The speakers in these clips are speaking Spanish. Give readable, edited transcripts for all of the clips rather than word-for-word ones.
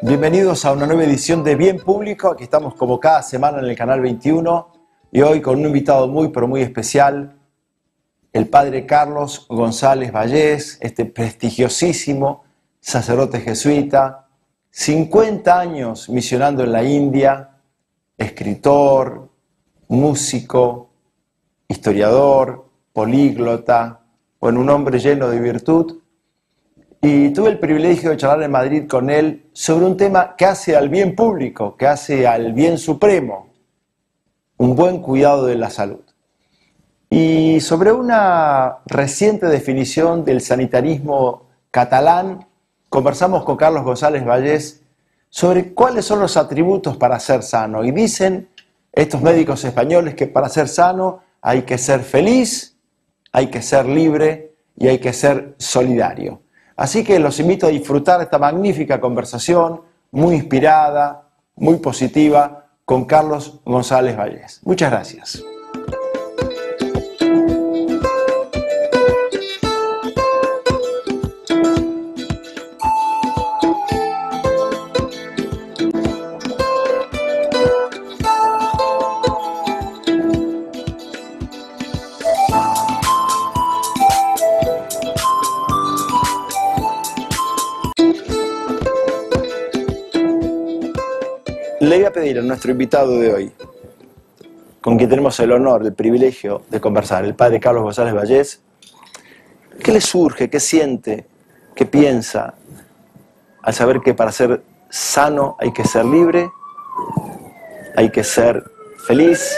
Bienvenidos a una nueva edición de Bien Público. Aquí estamos como cada semana en el Canal 21 y hoy con un invitado muy pero muy especial, el padre Carlos González Vallés, este prestigiosísimo sacerdote jesuita, 50 años misionando en la India, escritor, músico, historiador, políglota, bueno, un hombre lleno de virtud. Y tuve el privilegio de charlar en Madrid con él sobre un tema que hace al bien público, que hace al bien supremo, un buen cuidado de la salud. Y sobre una reciente definición del sanitarismo catalán, conversamos con Carlos González Vallés sobre cuáles son los atributos para ser sano. Y dicen estos médicos españoles que para ser sano hay que ser feliz, hay que ser libre y hay que ser solidario. Así que los invito a disfrutar esta magnífica conversación, muy inspirada, muy positiva, con Carlos González Vallés. Muchas gracias. Le voy a pedir a nuestro invitado de hoy, con quien tenemos el honor, el privilegio de conversar, el padre Carlos González Vallés, ¿qué le surge, qué siente, qué piensa al saber que para ser sano hay que ser libre, hay que ser feliz,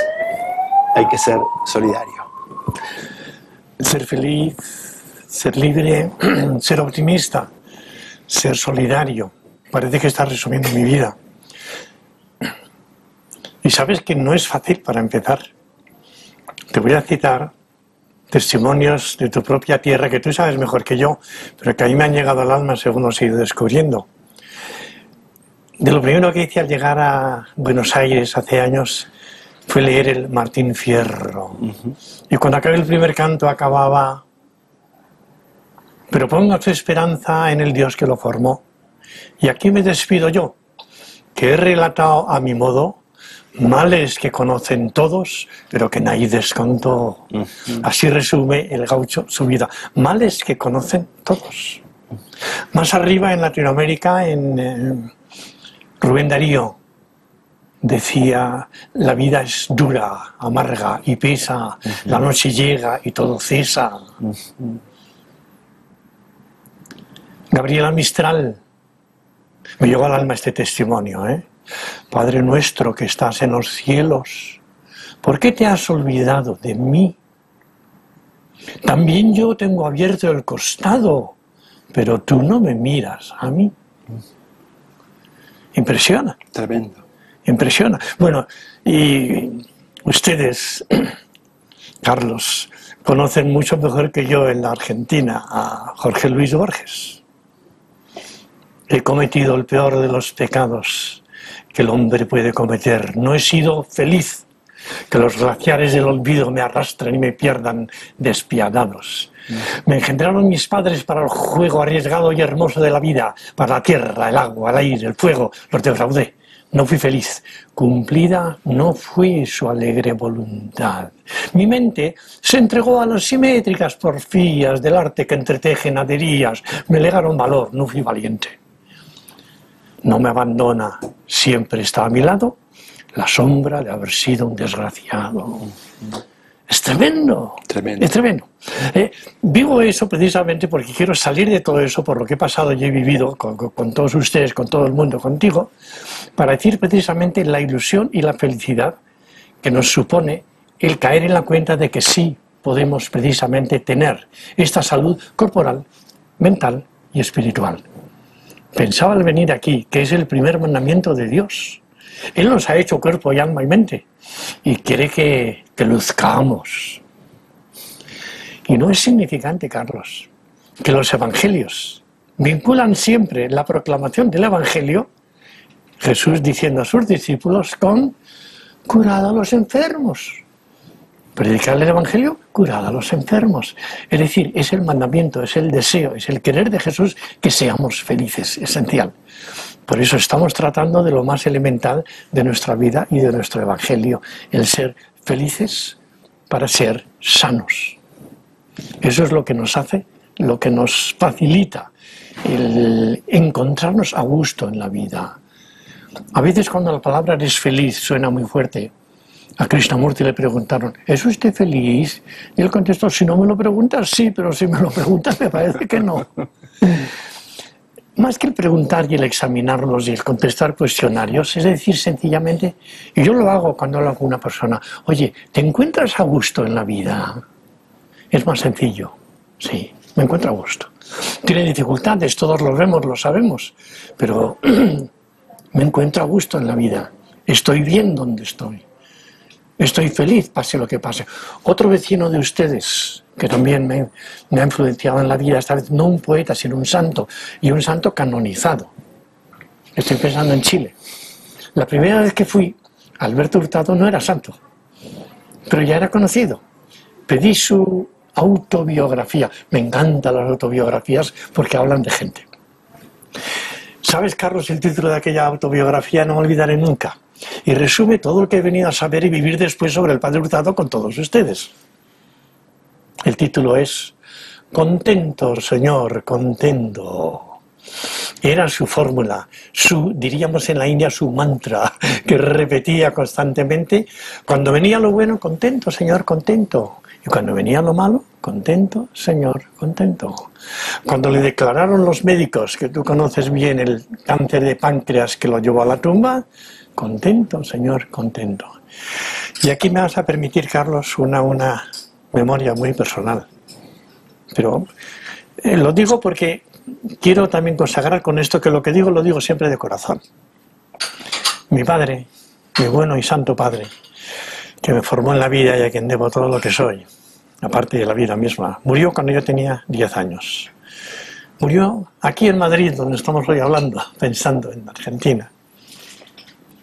hay que ser solidario? Ser feliz, ser libre, ser optimista, ser solidario. Parece que está resumiendo mi vida. Y sabes que no es fácil para empezar. Te voy a citar testimonios de tu propia tierra que tú sabes mejor que yo, pero que a mí me han llegado al alma según los he ido descubriendo. De lo primero que hice al llegar a Buenos Aires hace años fue leer el Martín Fierro. Y cuando acabé el primer canto acababa: pero ponga su esperanza en el Dios que lo formó. Y aquí me despido yo, que he relatado a mi modo males que conocen todos, pero que nadie descontó. Así resume el gaucho su vida. Males que conocen todos. Más arriba en Latinoamérica, en Rubén Darío, decía: la vida es dura, amarga y pesa, la noche llega y todo cesa. Gabriela Mistral, me llegó al alma este testimonio, Padre nuestro que estás en los cielos, ¿por qué te has olvidado de mí? También yo tengo abierto el costado, pero tú no me miras a mí. Impresiona. Tremendo. Impresiona. Bueno, y ustedes, Carlos, conocen mucho mejor que yo en la Argentina a Jorge Luis Borges. He cometido el peor de los pecados que el hombre puede cometer. No he sido feliz, que los glaciares del olvido me arrastren y me pierdan despiadados. Me engendraron mis padres para el juego arriesgado y hermoso de la vida, para la tierra, el agua, el aire, el fuego. Los defraudé. No fui feliz. Cumplida no fue su alegre voluntad. Mi mente se entregó a las simétricas porfías del arte que entreteje naderías. Me legaron valor, no fui valiente. No me abandona, siempre está a mi lado la sombra de haber sido un desgraciado. Es tremendo, Tremendo. es tremendo. Vivo eso precisamente porque quiero salir de todo eso, por lo que he pasado y he vivido con todos ustedes, con todo el mundo, contigo, para decir precisamente la ilusión y la felicidad que nos supone el caer en la cuenta de que sí podemos precisamente tener esta salud corporal, mental y espiritual. Pensaba al venir aquí que es el primer mandamiento de Dios. Él nos ha hecho cuerpo y alma y mente y quiere que luzcamos. Y no es significante, Carlos, que los evangelios vinculan siempre la proclamación del evangelio, Jesús diciendo a sus discípulos, con curad a los enfermos. Predicar el Evangelio, curar a los enfermos. Es decir, es el mandamiento, es el deseo, es el querer de Jesús que seamos felices, esencial. Por eso estamos tratando de lo más elemental de nuestra vida y de nuestro Evangelio, el ser felices para ser sanos. Eso es lo que nos hace, lo que nos facilita el encontrarnos a gusto en la vida. A veces cuando la palabra eres feliz suena muy fuerte, a Krishnamurti le preguntaron, ¿es usted feliz? Y él contestó, si no me lo preguntas, sí, pero si me lo preguntas me parece que no. Más que el preguntar y el examinarlos y el contestar cuestionarios, es decir, sencillamente, y yo lo hago cuando hablo con una persona, oye, ¿te encuentras a gusto en la vida? Es más sencillo, sí, me encuentro a gusto. Tiene dificultades, todos lo vemos, lo sabemos, pero me encuentro a gusto en la vida, estoy bien donde estoy. Estoy feliz, pase lo que pase. Otro vecino de ustedes, que también me ha influenciado en la vida, esta vez no un poeta, sino un santo, y un santo canonizado. Estoy pensando en Chile. La primera vez que fui, Alberto Hurtado no era santo, pero ya era conocido. Pedí su autobiografía. Me encantan las autobiografías porque hablan de gente. ¿Sabes, Carlos, el título de aquella autobiografía? No me olvidaré nunca. Y resume todo lo que he venido a saber y vivir después sobre el Padre Hurtado con todos ustedes. El título es Contento, Señor, contento. Era su fórmula, diríamos en la India, su mantra, que repetía constantemente. Cuando venía lo bueno, contento, Señor, contento. Y cuando venía lo malo, contento, Señor, contento. Cuando le declararon los médicos, que tú conoces bien, el cáncer de páncreas que lo llevó a la tumba, contento, Señor, contento. Y aquí me vas a permitir, Carlos, una memoria muy personal. Pero lo digo porque quiero también consagrar con esto que lo que digo lo digo siempre de corazón. Mi padre, mi bueno y santo padre, que me formó en la vida y a quien debo todo lo que soy, aparte de la vida misma, murió cuando yo tenía 10 años. Murió aquí en Madrid, donde estamos hoy hablando, pensando en Argentina,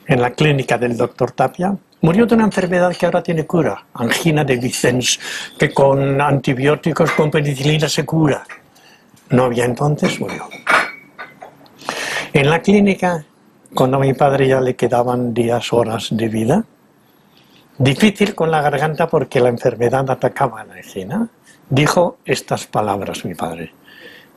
en la clínica del doctor Tapia. Murió de una enfermedad que ahora tiene cura, angina de Vicens, que con antibióticos, con penicilina se cura. No había entonces, murió. En la clínica, cuando a mi padre ya le quedaban días, horas de vida, difícil con la garganta porque la enfermedad atacaba a la angina, dijo estas palabras mi padre.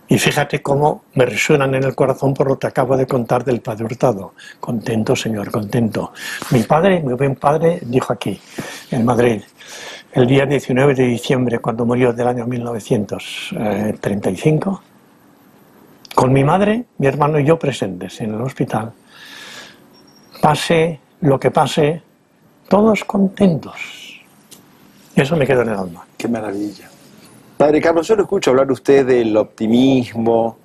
Y fíjate cómo me resuenan en el corazón por lo que acabo de contar del Padre Hurtado. Contento, Señor, contento. Mi padre, mi buen padre, dijo aquí, en Madrid, el día 19 de diciembre, cuando murió del año 1935, con mi madre, mi hermano y yo presentes en el hospital. Pase lo que pase, todos contentos. Eso me quedó en el alma. Qué maravilla. Padre Carlos, yo lo escucho hablar usted del optimismo,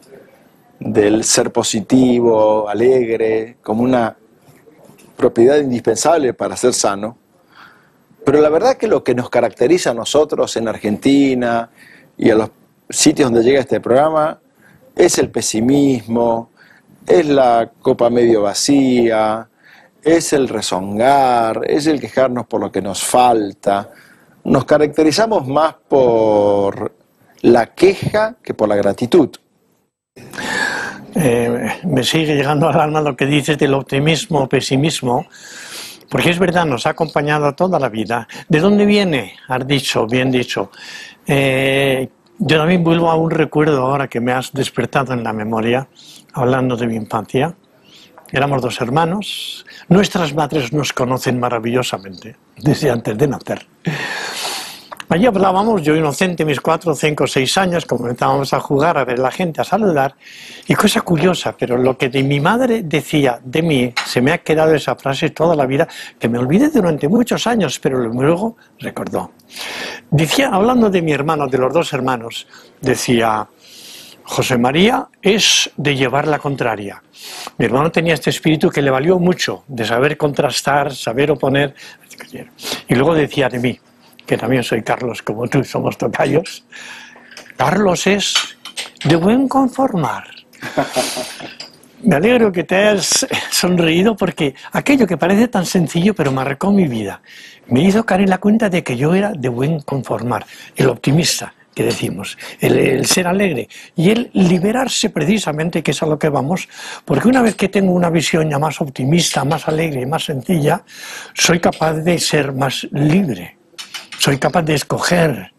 del ser positivo, alegre, como una propiedad indispensable para ser sano. Pero la verdad que lo que nos caracteriza a nosotros en Argentina y a los sitios donde llega este programa es el pesimismo, es la copa medio vacía, es el rezongar, es el quejarnos por lo que nos falta. Nos caracterizamos más por la queja que por la gratitud. Me sigue llegando al alma lo que dices del optimismo o pesimismo, porque es verdad, nos ha acompañado toda la vida. ¿De dónde viene? Has dicho, bien dicho. Yo también vuelvo a un recuerdo ahora que me has despertado en la memoria, hablando de mi infancia. Éramos 2 hermanos. Nuestras madres nos conocen maravillosamente, desde antes de nacer. Allí hablábamos, yo inocente, mis 4, 5, 6 años, comenzábamos a jugar, a ver la gente, a saludar. Y cosa curiosa, pero lo que de mi madre decía de mí, se me ha quedado esa frase toda la vida, que me olvidé durante muchos años, pero luego recordó. Decía, hablando de mi hermano, de los 2 hermanos, decía, José María es de llevar la contraria. Mi hermano tenía este espíritu que le valió mucho, de saber contrastar, saber oponer. Y luego decía de mí, que también soy Carlos, como tú, somos tocayos, Carlos es de buen conformar. Me alegro que te hayas sonreído porque aquello que parece tan sencillo pero marcó mi vida. Me hizo caer en la cuenta de que yo era de buen conformar, el optimista que decimos, el ser alegre y el liberarse precisamente, que es a lo que vamos, porque una vez que tengo una visión ya más optimista, más alegre, más sencilla, soy capaz de ser más libre, soy capaz de escoger,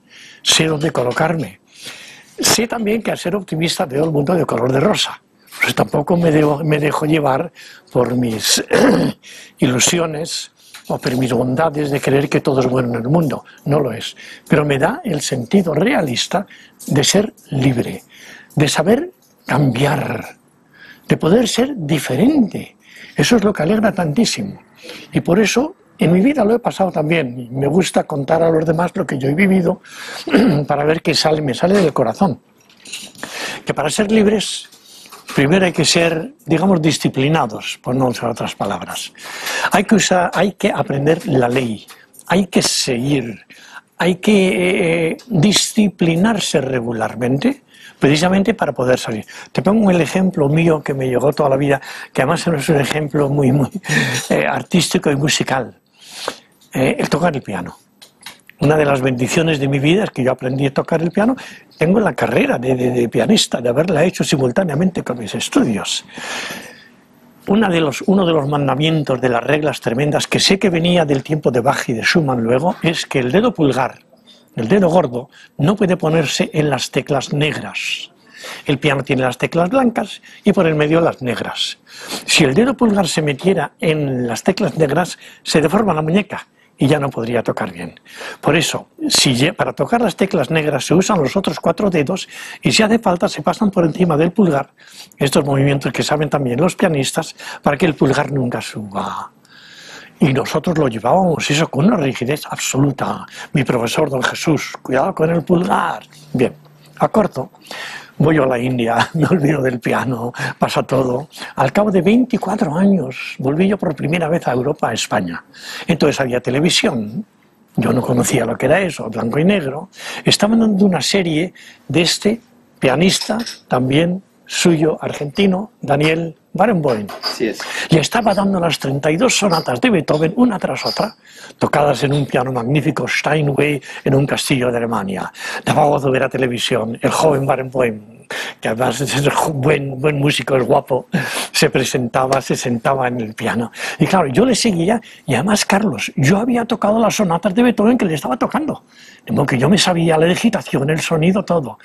sé dónde colocarme. Sé también que al ser optimista veo el mundo de color de rosa. Pues tampoco me dejo llevar por mis ilusiones o por mis bondades de creer que todo es bueno en el mundo. No lo es. Pero me da el sentido realista de ser libre, de saber cambiar, de poder ser diferente. Eso es lo que alegra tantísimo. Y por eso en mi vida lo he pasado también. Y me gusta contar a los demás lo que yo he vivido para ver qué me sale del corazón. Que para ser libres, primero hay que ser, digamos, disciplinados, por no usar otras palabras. Hay que aprender la ley, hay que seguir, hay que disciplinarse regularmente, precisamente para poder salir. Te pongo el ejemplo mío que me llegó toda la vida, que además es un ejemplo muy artístico y musical. El tocar el piano. Una de las bendiciones de mi vida es que yo aprendí a tocar el piano. Tengo la carrera de pianista, de haberla hecho simultáneamente con mis estudios. Uno de los mandamientos de las reglas tremendas, que sé que venía del tiempo de Bach y de Schumann luego, es que el dedo pulgar, el dedo gordo, no puede ponerse en las teclas negras. El piano tiene las teclas blancas y por el medio las negras. Si el dedo pulgar se metiera en las teclas negras, se deforma la muñeca y ya no podría tocar bien. Por eso, para tocar las teclas negras se usan los otros 4 dedos y si hace falta se pasan por encima del pulgar, estos movimientos que saben también los pianistas, para que el pulgar nunca suba. Y nosotros lo llevábamos eso con una rigidez absoluta. Mi profesor, don Jesús, cuidado con el pulgar. Bien, a corto. Voy a la India, me olvido del piano, pasa todo. Al cabo de 24 años volví yo por primera vez a Europa, a España. Entonces había televisión, yo no conocía lo que era eso, blanco y negro. Estaban dando una serie de este pianista, también suyo, argentino, Daniel Barenboim. Así es. Y estaba dando las 32 sonatas de Beethoven, una tras otra, tocadas en un piano magnífico Steinway en un castillo de Alemania. Daba gozo ver a televisión, el joven Barenboim, que además es buen músico, es guapo, se sentaba en el piano. Y claro, yo le seguía, y además, Carlos, yo había tocado las sonatas de Beethoven que le estaba tocando. De modo que yo me sabía la digitación, el sonido, todo.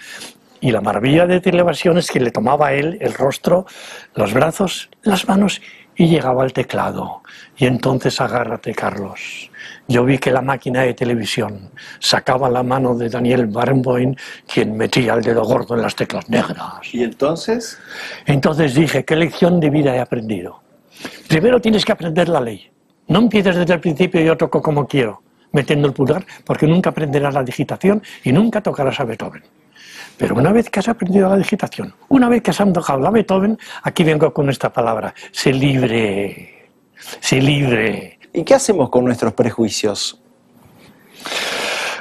Y la maravilla de televisión es que le tomaba él el rostro, los brazos, las manos y llegaba al teclado. Y entonces agárrate, Carlos. Yo vi que la máquina de televisión sacaba la mano de Daniel Barenboim, quien metía el dedo gordo en las teclas negras. ¿Y entonces? Entonces dije, ¿qué lección de vida he aprendido? Primero tienes que aprender la ley. No empieces desde el principio y yo toco como quiero, metiendo el pulgar, porque nunca aprenderás la digitación y nunca tocarás a Beethoven. Pero una vez que has aprendido la digitación, una vez que has tocado la Beethoven, aquí vengo con esta palabra, sé libre, sé libre. ¿Y qué hacemos con nuestros prejuicios?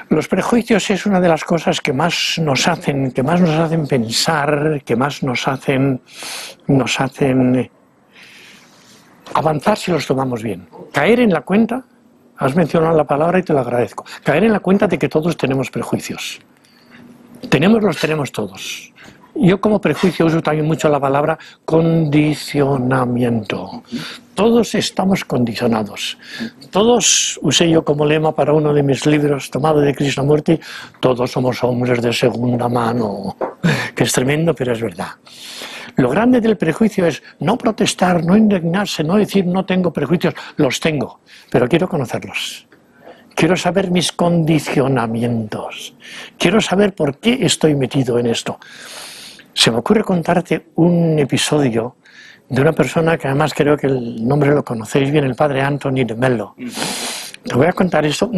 Los prejuicios es una de las cosas que más nos hacen pensar, que más nos hacen avanzar si los tomamos bien. Caer en la cuenta, has mencionado la palabra y te lo agradezco, caer en la cuenta de que todos tenemos prejuicios. Los tenemos todos. Yo como prejuicio uso también mucho la palabra condicionamiento. Todos estamos condicionados. Todos, usé yo como lema para uno de mis libros tomado de Krishnamurti, todos somos hombres de segunda mano, que es tremendo, pero es verdad. Lo grande del prejuicio es no protestar, no indignarse, no decir no tengo prejuicios, los tengo, pero quiero conocerlos. Quiero saber mis condicionamientos. Quiero saber por qué estoy metido en esto. Se me ocurre contarte un episodio de una persona que además creo que el nombre lo conocéis bien, el padre Anthony de Mello. Te voy a contar esto,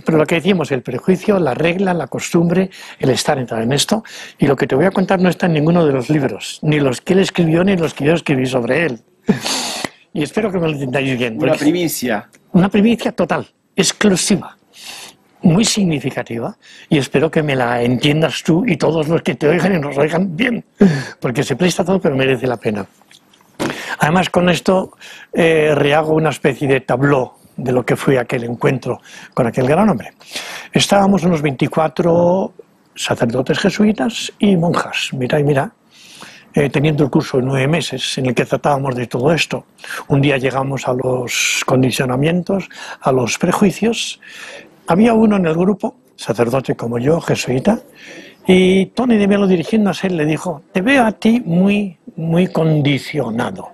pero lo que decimos, el prejuicio, la regla, la costumbre, el estar en esto. Y lo que te voy a contar no está en ninguno de los libros, ni los que él escribió, ni los que yo escribí sobre él. Y espero que me lo entendáis bien. Una primicia. Una primicia total. Exclusiva, muy significativa, y espero que me la entiendas tú y todos los que te oigan y nos oigan bien, porque se presta todo pero merece la pena. Además, con esto rehago una especie de tableau de lo que fue aquel encuentro con aquel gran hombre. Estábamos unos 24 sacerdotes jesuitas y monjas, mira y mira, teniendo el curso de 9 meses en el que tratábamos de todo esto. Un día llegamos a los condicionamientos, a los prejuicios. Había uno en el grupo, sacerdote como yo, jesuita, y Tony de Melo, dirigiéndose, le dijo: te veo a ti muy condicionado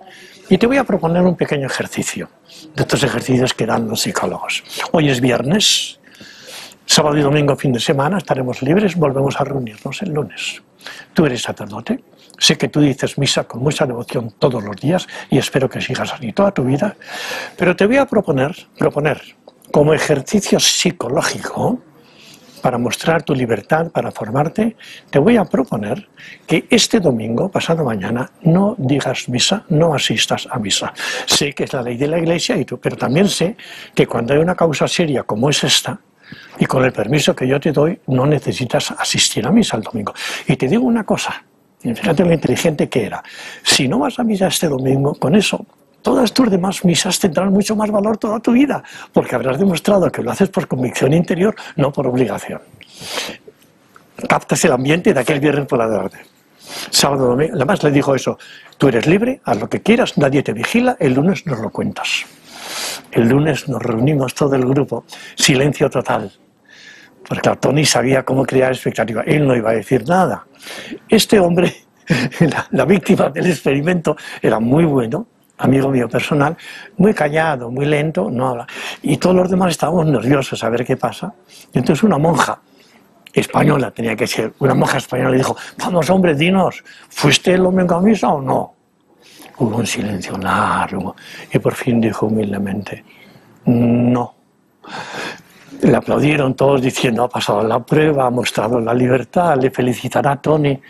y te voy a proponer un pequeño ejercicio, de estos ejercicios que dan los psicólogos. Hoy es viernes, sábado y domingo, fin de semana, estaremos libres, volvemos a reunirnos el lunes. Tú eres sacerdote, sé que tú dices misa con mucha devoción todos los días y espero que sigas así toda tu vida, pero te voy a proponer como ejercicio psicológico, para mostrar tu libertad, para formarte, te voy a proponer que este domingo, pasado mañana, no digas misa, no asistas a misa. Sé que es la ley de la Iglesia, pero también sé que cuando hay una causa seria como es esta, y con el permiso que yo te doy, no necesitas asistir a misa el domingo. Y te digo una cosa, y fíjate lo inteligente que era, si no vas a misa este domingo, con eso, todas tus demás misas tendrán mucho más valor toda tu vida, porque habrás demostrado que lo haces por convicción interior, no por obligación. Captas el ambiente de aquel viernes por la tarde. Sábado, domingo, además le dijo eso: tú eres libre, haz lo que quieras, nadie te vigila, el lunes nos lo cuentas. El lunes nos reunimos todo el grupo, silencio total, porque claro, Tony sabía cómo crear expectativa, él no iba a decir nada. Este hombre, la víctima del experimento, era muy bueno, amigo mío personal, muy callado, muy lento, no habla. Y todos los demás estábamos nerviosos a ver qué pasa. Y entonces una monja española, tenía que ser, una monja española le dijo: vamos hombre, dinos, ¿fuiste el domingo a misa o no? Hubo un silencio largo y por fin dijo humildemente: no. Le aplaudieron todos diciendo: ha pasado la prueba, ha mostrado la libertad, le felicitará a Tony.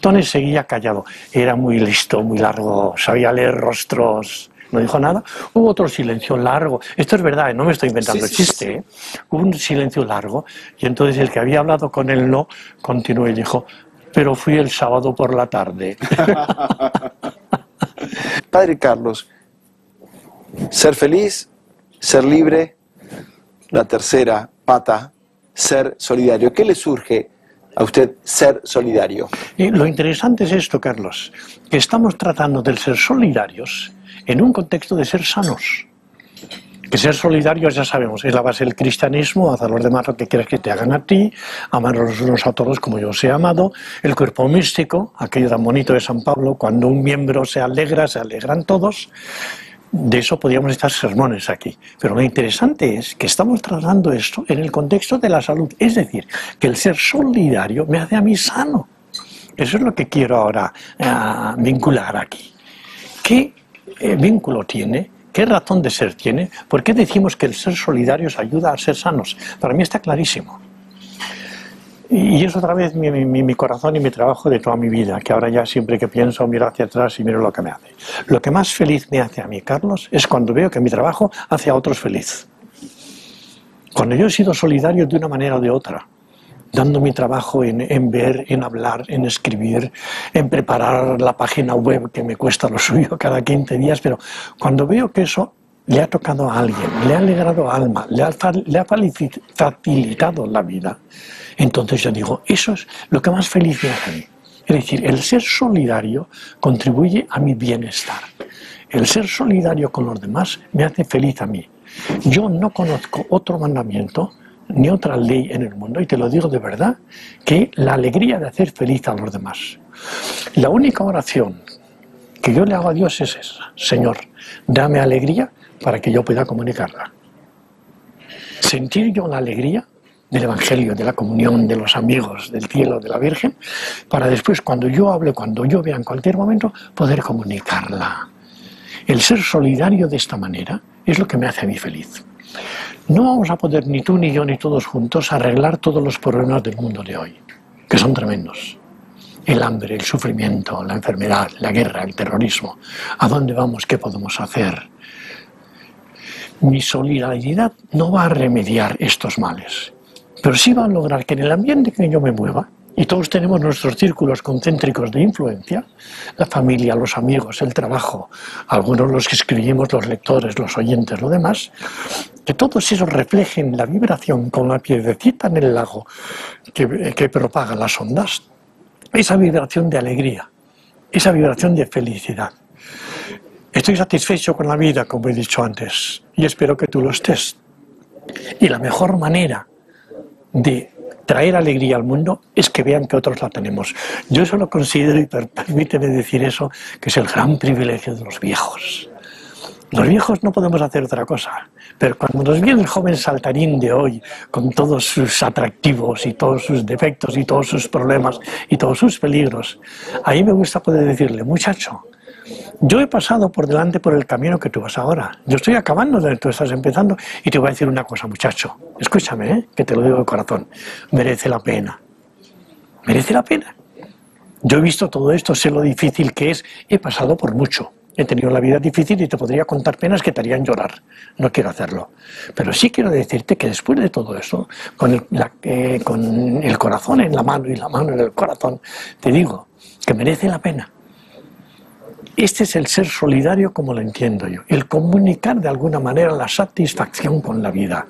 Tony seguía callado, era muy listo, muy largo, sabía leer rostros, no dijo nada. Hubo otro silencio largo, esto es verdad, no me estoy inventando el chiste, Hubo un silencio largo y entonces el que había hablado con él no continuó y dijo: pero fui el sábado por la tarde. Padre Carlos, ser feliz, ser libre, la tercera pata, ser solidario. ¿Qué le surge a usted ser solidario? Y lo interesante es esto, Carlos, que estamos tratando de ser solidarios en un contexto de ser sanos. Que ser solidarios, ya sabemos, es la base del cristianismo: haz a los demás lo que quieras que te hagan a ti, amar los unos a todos como yo os he amado. El cuerpo místico, aquello tan bonito de San Pablo: cuando un miembro se alegra, se alegran todos. De eso podríamos estar sermones aquí. Pero lo interesante es que estamos tratando esto en el contexto de la salud. Es decir, que el ser solidario me hace a mí sano. Eso es lo que quiero ahora vincular aquí. ¿Qué vínculo tiene? ¿Qué razón de ser tiene? ¿Por qué decimos que el ser solidarios ayuda a ser sanos? Para mí está clarísimo. Y es otra vez mi corazón y mi trabajo de toda mi vida, que ahora ya siempre que pienso miro hacia atrás y miro lo que me hace. Lo que más feliz me hace a mí, Carlos, es cuando veo que mi trabajo hace a otros feliz. Cuando yo he sido solidario de una manera o de otra, dando mi trabajo en ver, en hablar, en escribir, en preparar la página web, que me cuesta lo suyo cada 15 días, pero cuando veo que eso le ha tocado a alguien, le ha alegrado alma, le ha facilitado la vida, entonces yo digo, eso es lo que más feliz me hace a mí. Es decir, el ser solidario contribuye a mi bienestar. El ser solidario con los demás me hace feliz a mí. Yo no conozco otro mandamiento ni otra ley en el mundo, y te lo digo de verdad, que la alegría de hacer feliz a los demás. La única oración que yo le hago a Dios es esa: Señor, dame alegría para que yo pueda comunicarla. Sentir yo la alegría del Evangelio, de la comunión, de los amigos, del cielo, de la Virgen, para después, cuando yo hable, cuando yo vea en cualquier momento, poder comunicarla. El ser solidario de esta manera es lo que me hace a mí feliz. No vamos a poder, ni tú ni yo ni todos juntos, arreglar todos los problemas del mundo de hoy, que son tremendos. El hambre, el sufrimiento, la enfermedad, la guerra, el terrorismo. ¿A dónde vamos? ¿Qué podemos hacer? Mi solidaridad no va a remediar estos males, pero sí va a lograr que en el ambiente que yo me mueva, Y todos tenemos nuestros círculos concéntricos de influencia, la familia, los amigos, el trabajo, algunos los que escribimos, los lectores, los oyentes, lo demás, que todos esos reflejen la vibración con la piedrecita en el lago que propaga las ondas, esa vibración de alegría, esa vibración de felicidad. Estoy satisfecho con la vida, como he dicho antes, y espero que tú lo estés. Y la mejor manera de traer alegría al mundo es que vean que otros la tenemos. Yo eso lo considero, y permíteme decir eso, que es el gran privilegio de los viejos. Los viejos no podemos hacer otra cosa, pero cuando nos viene el joven saltarín de hoy, con todos sus atractivos y todos sus defectos y todos sus problemas y todos sus peligros, ahí me gusta poder decirle, muchacho, yo he pasado por delante por el camino que tú vas ahora. Yo estoy acabando donde tú estás empezando y te voy a decir una cosa, muchacho. Escúchame, que te lo digo de corazón. Merece la pena. Merece la pena. Yo he visto todo esto, sé lo difícil que es. He pasado por mucho. He tenido la vida difícil y te podría contar penas que te harían llorar. No quiero hacerlo. Pero sí quiero decirte que después de todo eso, con el corazón en la mano y la mano en el corazón, te digo que merece la pena. Este es el ser solidario como lo entiendo yo, el comunicar de alguna manera la satisfacción con la vida,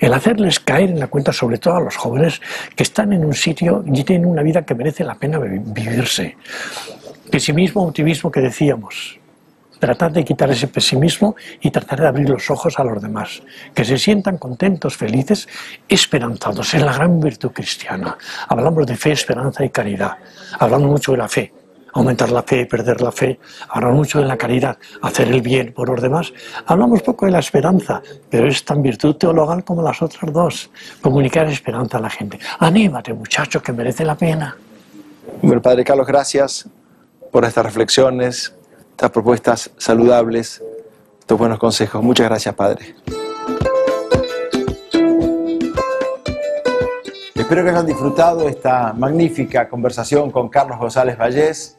el hacerles caer en la cuenta, sobre todo a los jóvenes que están en un sitio y tienen una vida que merece la pena vivirse. Pesimismo, optimismo que decíamos, tratar de quitar ese pesimismo y tratar de abrir los ojos a los demás, que se sientan contentos, felices, esperanzados, es la gran virtud cristiana. Hablamos de fe, esperanza y caridad, hablamos mucho de la fe. Aumentar la fe, perder la fe, hablamos mucho de la caridad, hacer el bien por los demás. Hablamos poco de la esperanza, pero es tan virtud teologal como las otras dos, comunicar esperanza a la gente. Anímate, muchacho, que merece la pena. Bueno, Padre Carlos, gracias por estas reflexiones, estas propuestas saludables, estos buenos consejos. Muchas gracias, Padre. Espero que hayan disfrutado esta magnífica conversación con Carlos González Vallés,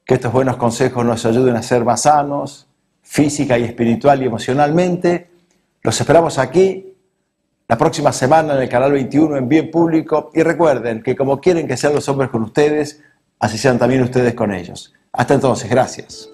que estos buenos consejos nos ayuden a ser más sanos, física y espiritual y emocionalmente. Los esperamos aquí la próxima semana en el Canal 21 en Bien Público, y recuerden que como quieren que sean los hombres con ustedes, así sean también ustedes con ellos. Hasta entonces, gracias.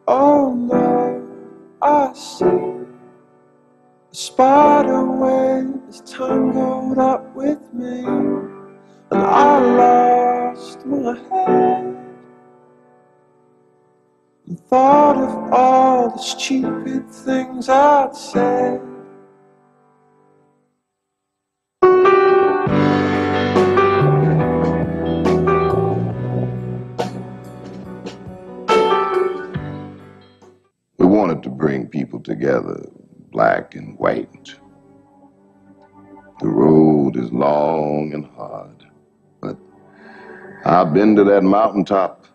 Oh no, I see a spider web is tangled up with me, and I lost my head and thought of all the stupid things I'd said. We wanted to bring people together, black and white. The road is long and hard, but I've been to that mountaintop,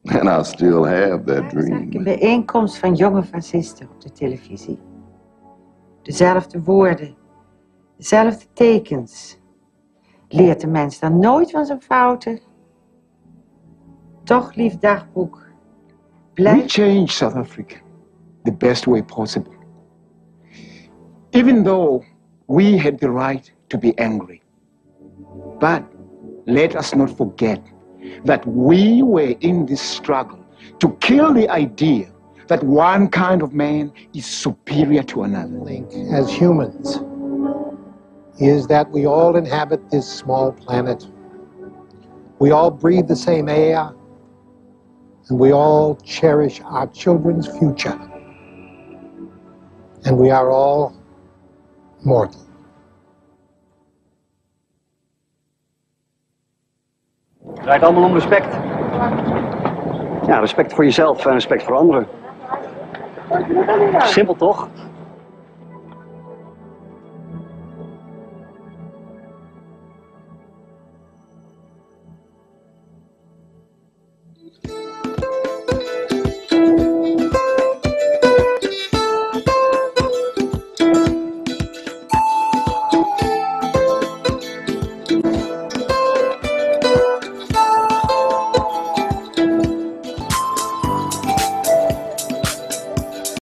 and I still have that Zag ik een dream. bijeenkomst van jonge fascisten op de televisie. Dezelfde woorden, dezelfde tekens. Leert de mens dan nooit van zijn fouten? Toch, lief dagboek, We blijf... change South Africa the best way possible. Even though we had the right to be angry. But let us not forget that we were in this struggle to kill the idea that one kind of man is superior to another. Link as humans is that we all inhabit this small planet. We all breathe the same air, and we all cherish our children's future. And we are all mortal. Het draait allemaal om respect. Ja, respect voor jezelf en respect voor anderen. Simpel toch?